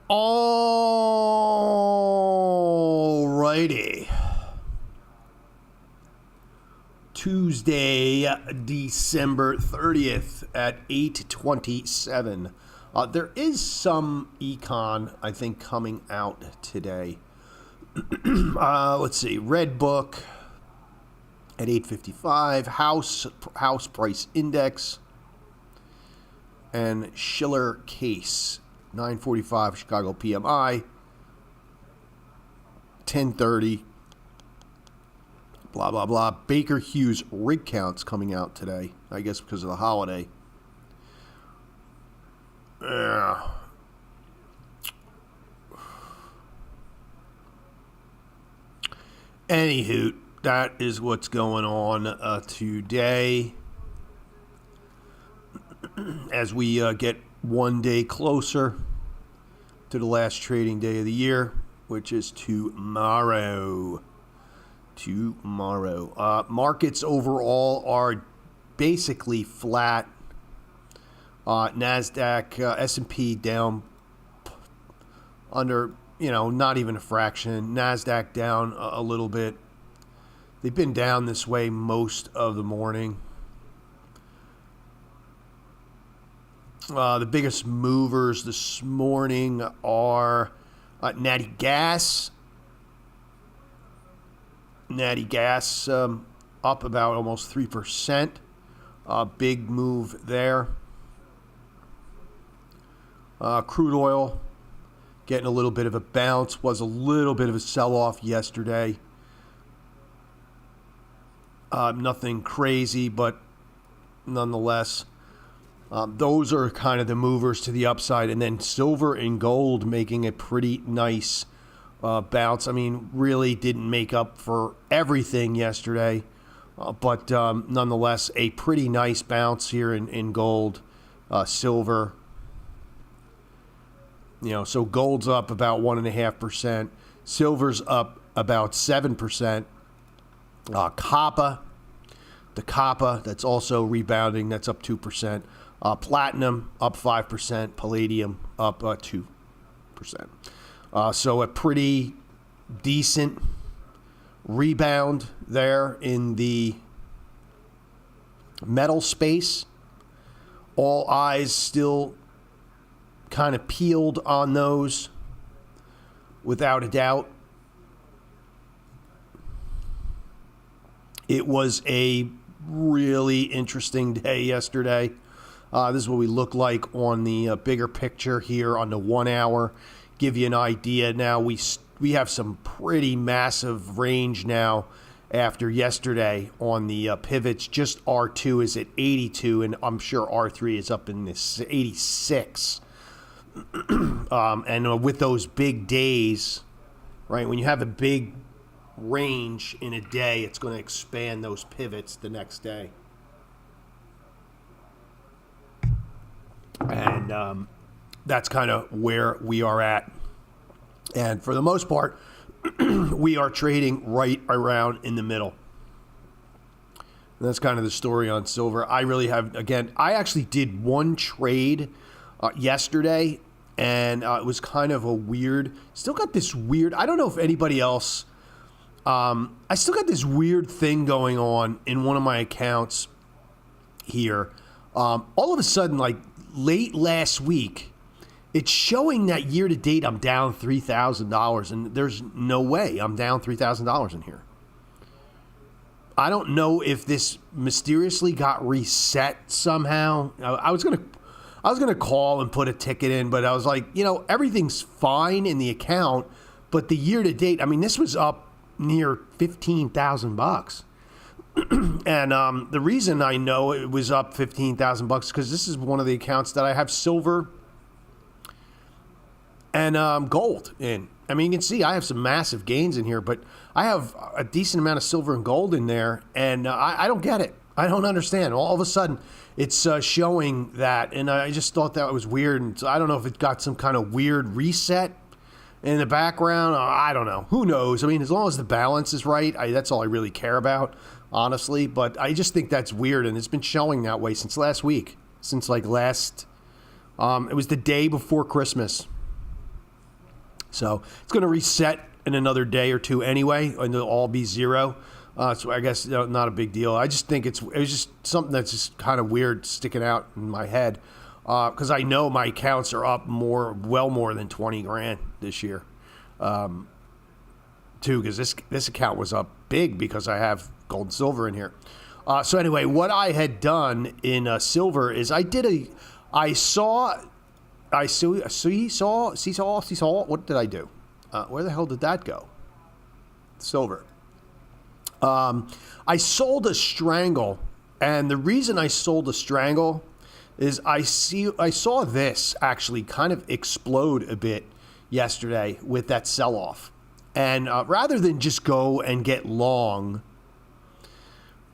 All righty. Tuesday, December 30th at 8:27. There is some econ, I think, coming out today. Let's see. Red Book at 8:55. House Price Index. And Schiller Case. 9:45 Chicago PMI. 10:30. Blah, blah, blah. Baker Hughes rig counts coming out today. I guess because of the holiday. Yeah. Anywho, that is what's going on today. As we get one day closer to the last trading day of the year, which is tomorrow. Markets overall are basically flat. NASDAQ, S&P down under, not even a fraction. NASDAQ down a little bit. They've been down this way most of the morning. The biggest movers this morning are Natty Gas. Natty Gas up about almost 3%. Big move there. Crude oil getting a little bit of a bounce. Was a little bit of a sell-off yesterday. Nothing crazy, but nonetheless, those are kind of the movers to the upside. And then silver and gold making a pretty nice bounce. I mean, really didn't make up for everything yesterday, but nonetheless, a pretty nice bounce here in gold, silver. So gold's up about 1.5%. Silver's up about 7%. Copper, the copper, that's also rebounding. That's up 2%. Platinum up 5%. Palladium up 2%. So a pretty decent rebound there in the metal space. All eyes still kind of peeled on those, without a doubt. It was a really interesting day yesterday. This is what we look like on the bigger picture here on the 1 hour. Give you an idea. Now we have some pretty massive range now after yesterday on the pivots. Just R2 is at 82, and I'm sure R3 is up in this 86. And with those big days, right, when you have a big range in a day, it's going to expand those pivots the next day. And that's kind of where we are at. And for the most part, we are trading right around in the middle. And that's kind of the story on silver. I actually did one trade yesterday, and it was kind of a weird, still got this weird, I don't know if anybody else, I still got this weird thing going on in one of my accounts here. All of a sudden, like late last week, it's showing that year to date I'm down $3,000, and there's no way I'm down $3,000 in here. I don't know if this mysteriously got reset somehow. I was gonna call and put a ticket in, but I was like, everything's fine in the account, but the year to date, I mean, this was up near $15,000. And the reason I know it was up $15,000 is because this is one of the accounts that I have silver and gold in. I mean, you can see I have some massive gains in here, but I have a decent amount of silver and gold in there, and I don't get it. I don't understand. All of a sudden, it's showing that, and I just thought that was weird. And so I don't know if it got some kind of weird reset in the background. I don't know. Who knows? I mean, as long as the balance is right, that's all I really care about, honestly. But I just think that's weird, and it's been showing that way since last week. Since it was the day before Christmas. So it's going to reset in another day or two anyway, and they'll all be zero. So I guess not a big deal. I just think it was just something that's just kind of weird sticking out in my head because I know my accounts are up well more than 20 grand this year, too. Because this account was up big because I have gold and silver in here. So anyway, what I had done in silver is I saw. What did I do? Where the hell did that go? Silver. I sold a strangle, and the reason I sold a strangle is I saw this actually kind of explode a bit yesterday with that sell-off. And rather than just go and get long,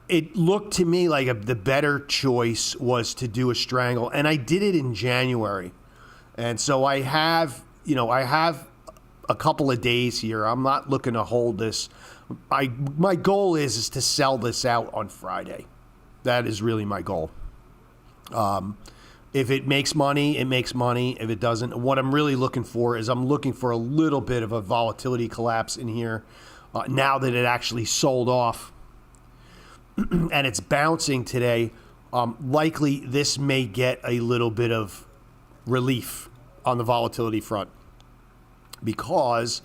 it looked to me like the better choice was to do a strangle, and I did it in January. And so I have a couple of days here. I'm not looking to hold this. My goal is to sell this out on Friday. That is really my goal. If it makes money, it makes money. If it doesn't, what I'm really looking for is I'm looking for a little bit of a volatility collapse in here now that it actually sold off and it's bouncing today. Likely this may get a little bit of relief on the volatility front because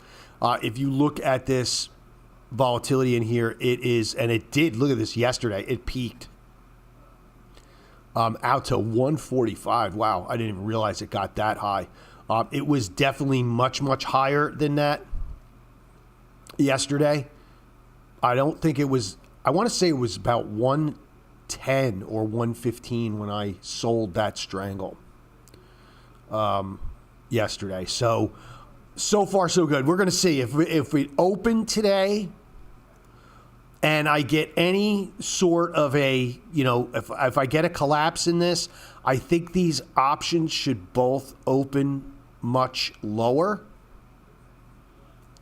if you look at this volatility in here, it is, and it did, look at this yesterday, it peaked out to 145. Wow, I didn't even realize it got that high. It was definitely much, much higher than that yesterday. I don't think it was, I want to say it was about 110 or 115 when I sold that strangle yesterday. So far so good. We're going to see if we open today and I get any sort of if I get a collapse in this, I think these options should both open much lower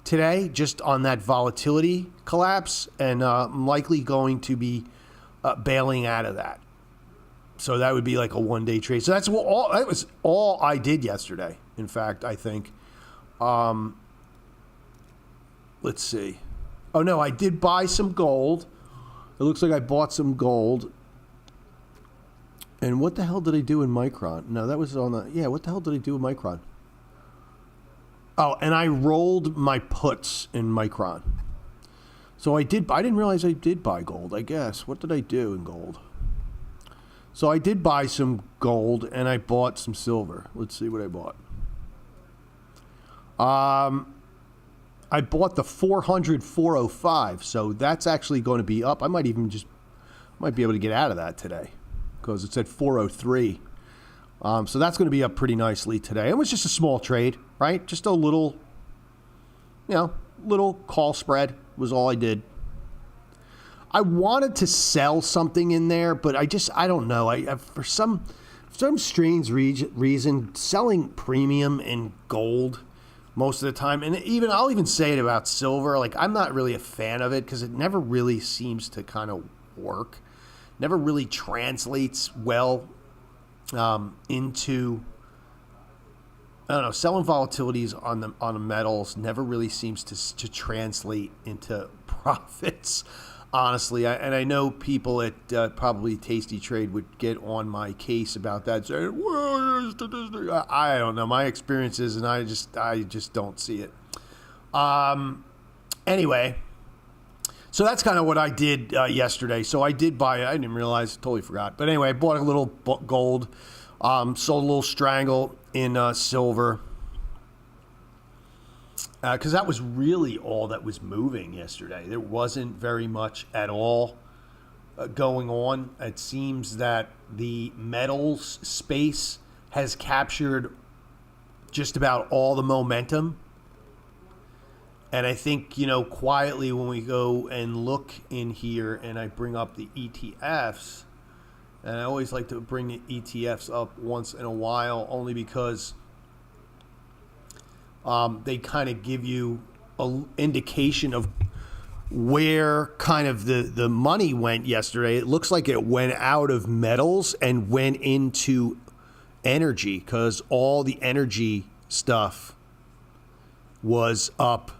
today, just on that volatility collapse, and I'm likely going to be bailing out of that. So that would be like a one-day trade. So that was all I did yesterday. In fact, I think. Let's see. Oh, no, I did buy some gold. It looks like I bought some gold. And what the hell did I do in Micron? No, that was on the... Yeah, what the hell did I do in Micron? Oh, and I rolled my puts in Micron. So I didn't realize I did buy gold, I guess. What did I do in gold? So I did buy some gold, and I bought some silver. Let's see what I bought. I bought the 405, so that's actually going to be up. I might be able to get out of that today because it's at 403. So that's going to be up pretty nicely today. It was just a small trade, right? Just a little call spread was all I did. I wanted to sell something in there, but I don't know. I for some strange reason, selling premium in gold most of the time, and I'll even say it about silver. Like, I'm not really a fan of it because it never really seems to kind of work. Never really translates well into, I don't know, selling volatilities on the metals never really seems to translate into profits. Honestly, I know people at probably Tasty Trade would get on my case about that, saying, well, I don't know. My experiences, and I just don't see it. Anyway, so that's kind of what I did yesterday. So I did buy it. I didn't realize, totally forgot. But anyway, I bought a little gold, sold a little strangle in silver. Because that was really all that was moving yesterday. There wasn't very much at all going on. It seems that the metals space has captured just about all the momentum. And I think, quietly when we go and look in here and I bring up the ETFs, and I always like to bring the ETFs up once in a while only because they kind of give you an indication of where kind of the money went yesterday. It looks like it went out of metals and went into energy because all the energy stuff was up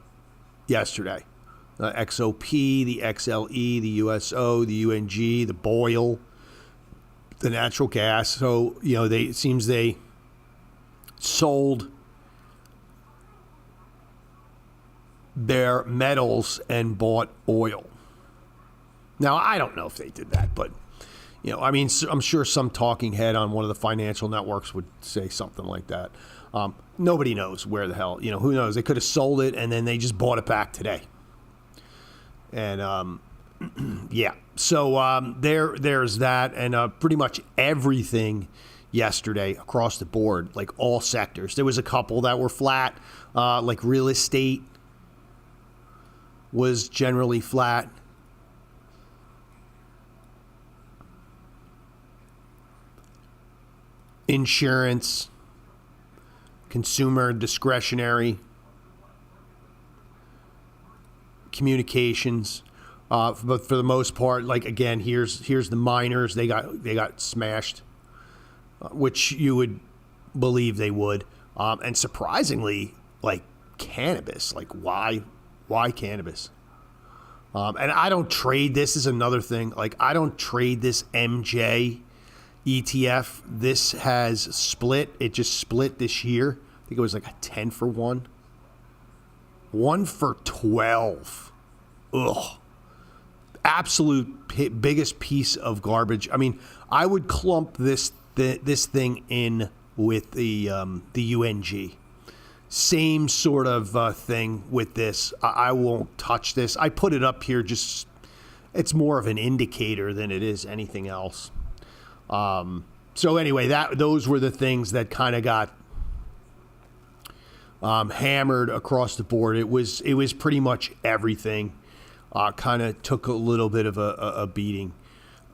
yesterday. XOP, the XLE, the USO, the UNG, the Boyle, the natural gas. So, it seems they sold their metals and bought oil. Now, I don't know if they did that, but, I'm sure some talking head on one of the financial networks would say something like that. Nobody knows where the hell, who knows? They could have sold it and then they just bought it back today. And, yeah, so there's that, and pretty much everything yesterday across the board, like all sectors. There was a couple that were flat, like real estate was generally flat. Insurance, consumer discretionary, communications, but for the most part, like again, here's the miners. They got smashed, which you would believe they would, and surprisingly, like cannabis. Like why cannabis? And I don't trade. This is another thing. Like I don't trade this MJ ETF. This has split. It just split this year. I think it was like a 10 for 1. 1 for 12. Ugh. Absolute biggest piece of garbage. I mean, I would clump this thing in with the UNG. Same sort of thing with this. I won't touch this. I put it up here just, it's more of an indicator than it is anything else. So anyway, those were the things that kind of got hammered across the board. It was pretty much everything kind of took a little bit of a beating.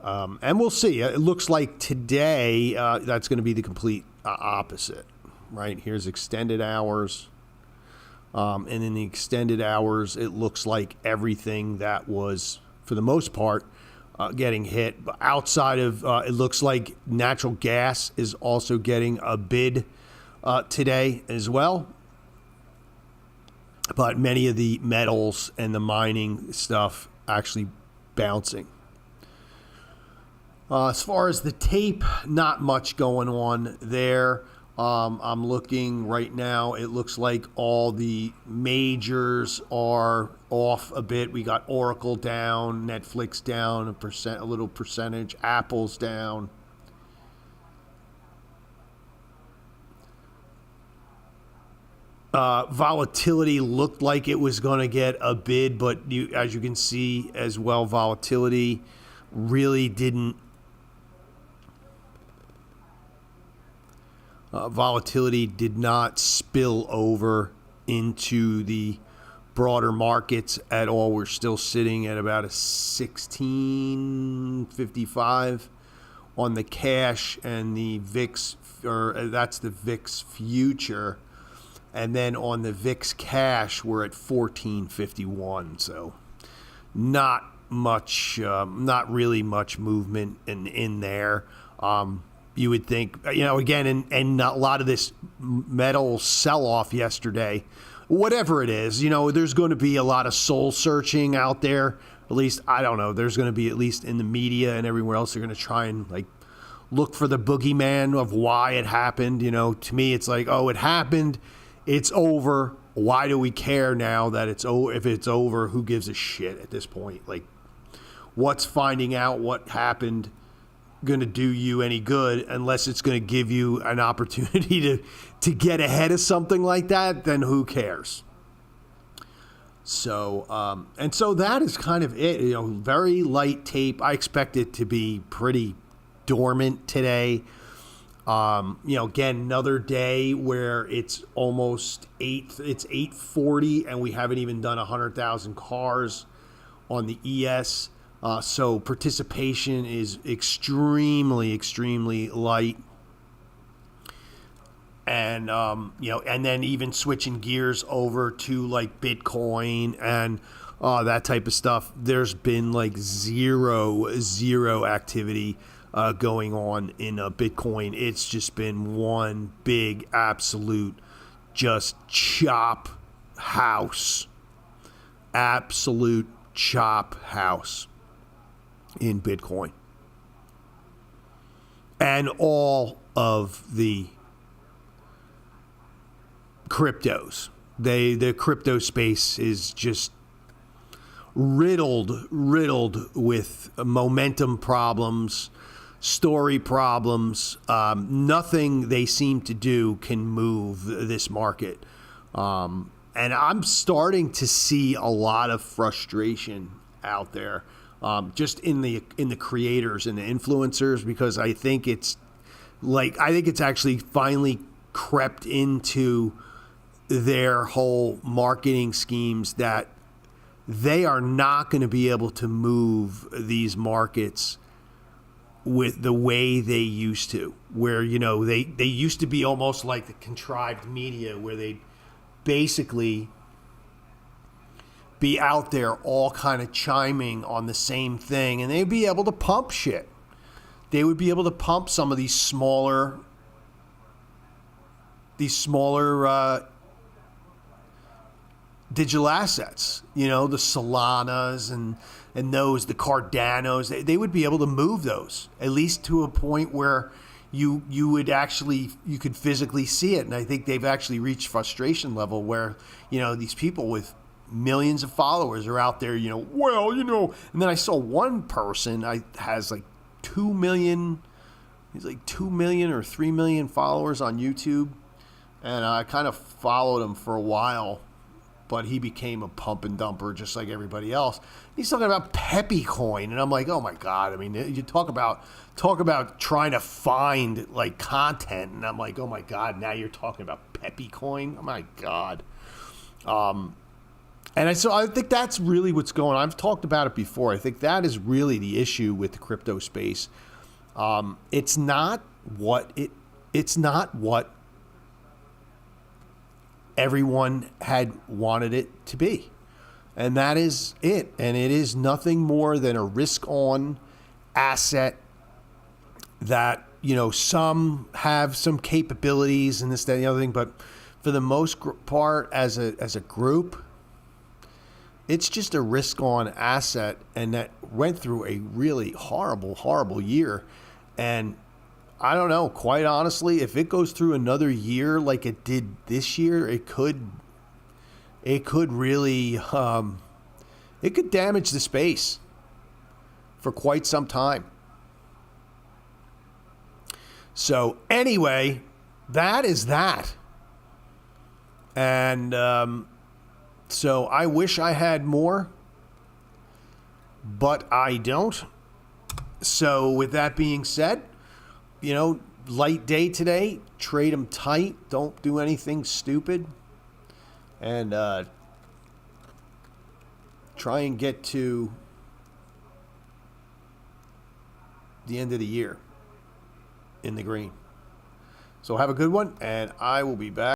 And we'll see. It looks like today that's going to be the complete opposite. Right, here's extended hours. And in the extended hours, it looks like everything that was, for the most part, getting hit. But outside of, it looks like natural gas is also getting a bid today as well. But many of the metals and the mining stuff actually bouncing. As far as the tape, not much going on there. I'm looking right now. It looks like all the majors are off a bit. We got Oracle down, Netflix down a little percentage, Apple's down. Volatility looked like it was going to get a bid, but as you can see as well, volatility really didn't. Volatility did not spill over into the broader markets at all. We're still sitting at about a 16.55 on the cash and the VIX, or that's the VIX future. And then on the VIX cash, we're at 14.51. So not much, not really much movement in there. You would think, again, and a lot of this metal sell-off yesterday, whatever it is, there's going to be a lot of soul searching out there. At least, I don't know, there's going to be, at least in the media and everywhere else, they're going to try and look for the boogeyman of why it happened. To me, it's like, oh, it happened. It's over. Why do we care now that it's over? If it's over, who gives a shit at this point? What's finding out what happened going to do you any good unless it's going to give you an opportunity to get ahead of something like that? Then who cares? So and so that is kind of it. Very light tape. I expect it to be pretty dormant today. Again, another day where it's almost 8:40 and we haven't even done 100,000 cars on the ES. So participation is extremely, extremely light. And, and then even switching gears over to Bitcoin and that type of stuff, there's been zero activity going on in Bitcoin. It's just been one big absolute just chop house, absolute chop house in Bitcoin. And all of the cryptos. The crypto space is just riddled with momentum problems, story problems. Nothing they seem to do can move this market. And I'm starting to see a lot of frustration out there, just in the creators and the influencers, because I think it's actually finally crept into their whole marketing schemes that they are not going to be able to move these markets with the way they used to, where, you know, they used to be almost like the contrived media, where they basically be out there all kind of chiming on the same thing, and they'd be able to pump shit. They would be able to pump some of these smaller digital assets, you know, the Solanas and those, the Cardanos. They would be able to move those, at least to a point where you could physically see it. And I think they've actually reached frustration level where, you know, these people with millions of followers are out there, you know, well, you know. And then I saw one person has like 2 million, he's like 2 million or 3 million followers on YouTube. And I kind of followed him for a while, but he became a pump and dumper just like everybody else. He's talking about Peppy Coin, and I'm like, oh my God. I mean, you talk about trying to find like content, and I'm like, oh my God, now you're talking about Peppy Coin? Oh my God. So I think that's really what's going on. I've talked about it before. I think that is really the issue with the crypto space. It's not what everyone had wanted it to be. And that is it. And it is nothing more than a risk-on asset that, you know, some have some capabilities and this, that, and the other thing. But for the most part, as a group, it's just a risk-on asset. And that went through a really horrible year. And I don't know, quite honestly, if it goes through another year like it did this year, it could really, it could damage the space for quite some time. So anyway, that is that. And so I wish I had more, but I don't. So with that being said, you know, light day today. Trade them tight. Don't do anything stupid. And try and get to the end of the year in the green. So have a good one, and I will be back.